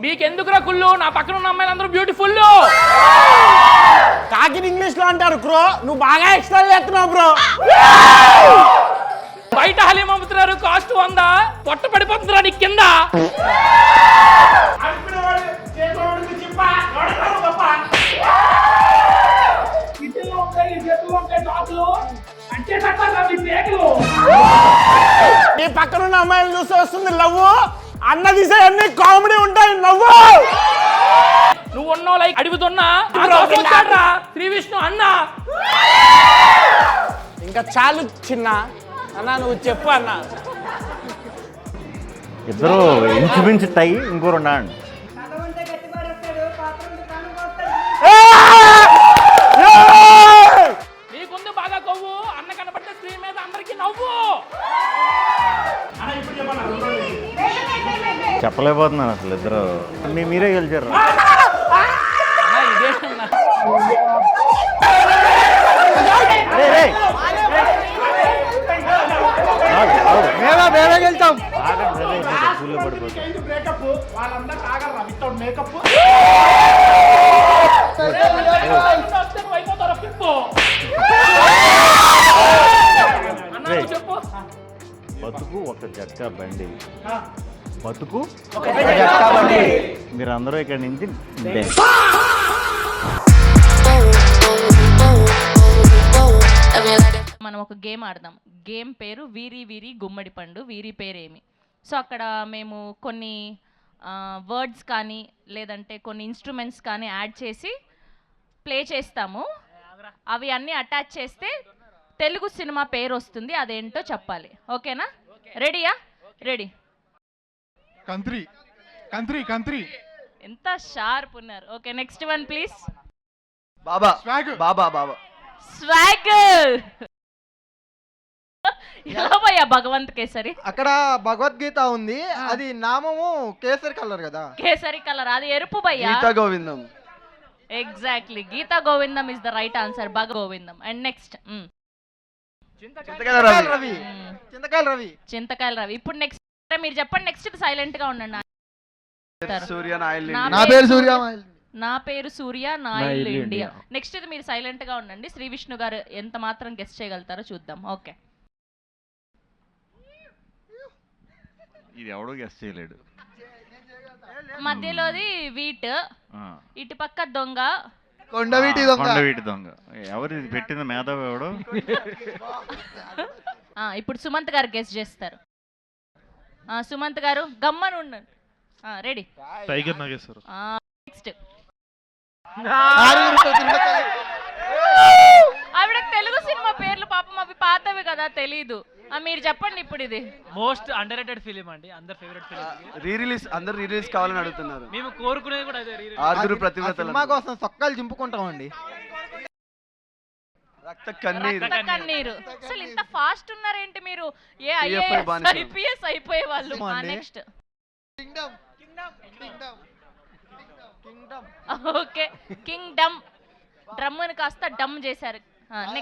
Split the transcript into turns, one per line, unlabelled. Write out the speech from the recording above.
మీకెందుకురా కుళ్ళు? నా పక్కన ఉన్న అమ్మాయిలందరూ బ్యూటిఫుల్.
కాకిని ఇంగ్లీష్ లో అంటారు బ్రో, నువ్వు బాగా ఎక్స్ట్రా చేస్తున్నావు బ్రో.
బయట హలీం అమ్ముతున్నారు, కాస్ట్ 100. పొట్ట పడిపోతుందిరా నీ కింద.
నీ పక్కన ఉన్న అమ్మాయిలు చూస్తే వస్తుంది లవ్వు, అన్న తీసే అన్ని కామెడీ ఉంటాయి నవ్వు.
నువ్వు ఉన్నావు లైక్ అడుగుతున్నా శ్రీ విష్ణు అన్న.
ఇంకా చాలు చిన్న అన్న, నువ్వు చెప్పు అన్న.
ఇద్దరు ఇంచుమించు టై, ఇంకో రెండు
నీకుంది బాగా కొవ్వు, అన్న కనబడితే స్క్రీన్ మీద అందరికి నవ్వు.
చెప్పలేకపోతున్నాను అసలు. ఇద్దరు మీరే గెలిచారు.
ఇదేనా
మేమే గెలుతాం.
ఫుల్ పడిపోతుంది. బతుకు ఒక జట్కా బండి, బతుకు మీరందరూ ఇక్కడ నుంచి
మనం ఒక గేమ్ ఆడదాం. గేమ్ పేరు వీరి వీరి గుమ్మడి పండు. వీరి పేరేమి? సో అక్కడ మేము కొన్ని వర్డ్స్ కానీ లేదంటే కొన్ని ఇన్స్ట్రుమెంట్స్ కానీ యాడ్ చేసి ప్లే చేస్తాము. అవి అన్నీ అటాచ్ చేస్తే తెలుగు సినిమా పేరు వస్తుంది, అదేంటో చెప్పాలి. ఓకేనా? రెడీయా? రెడీ.
కంత్రి కంత్రి కంత్రి.
ఎంత షార్ప్ ఉన్నారు. Okay, next one please.
Baba
swag.
Baba Baba
swag. ఎలా భయ్యా భగవంత్ కేసరి?
అక్కడ భగవద్గీత ఉంది, అది నామము కేసరి కలర్ కదా.
కేసరి కలర్, అది ఎరుపు భయ్యా.
Geetha Govindam.
Exactly, Geetha Govindam is the right answer. భగ గోవిందం. And next
Chintakayala Ravi. చింతకాయల రవి.
చింతకాయల రవి. ఇప్పుడు నెక్స్ట్ మీరు చెప్పండి. నెక్స్ట్ సైలెంట్ గా ఉండండి.
సూర్య నాయల్.
నా పేరు సూర్య.
నాయల్.
నా పేరు సూర్య, నా ఇల్లు ఇండియా. నెక్స్ట్ ఇది మీరు సైలెంట్ గా ఉండండి. శ్రీ విష్ణు గారు ఎంత మాత్రం గెస్ట్ చేయగలుగుతారో చూద్దాం. ఓకే.
ఇది ఎవడో గెస్ట్ చేయలేడు.
మధ్యలోది వీట్, ఇటు పక్క దొంగ,
కొండవీటి దొంగ.
కొండవీటి దొంగ. ఎవరు ఇది పెట్టింది? మేధావి ఎవడు?
ఇప్పుడు సుమంత్ గారు గెస్ట్ చేస్తారు. సుమంత్ గారు గమ్మని ఉండండి. రెడీ.
టైగర్ నాగేశ్వర.
నెక్స్ట్ ఆవిడకి తెలుగు సినిమా పేర్లు పాపం అవి పాతవి కదా, తెలీదు. మీరు చెప్పండి ఇప్పుడు. ఇది
మోస్ట్ అండర్ రేటెడ్ ఫిలిం అండి, అందరి ఫేవరెట్ ఫిలిం.
రీ రిలీజ్, అందరు రీ రిలీజ్ కావాలని అడుగుతున్నారు.
మేము కోరుకునేది కూడా అదే.
ఆరుగురు ప్రతిభటన
సినిమా కోసం సొక్కాలు చింపుకుంటామండి.
రక్త కన్నీరు.
కన్నీరు. అసలు ఇంత ఫాస్ట్ ఉన్నారేంటి మీరు? ఏ ఐపీఎస్ అయిపోయే వాళ్ళు. Next okay, Kingdom. డ్రమ్ముని కాస్త డమ్ చేశారు. నెక్స్ట్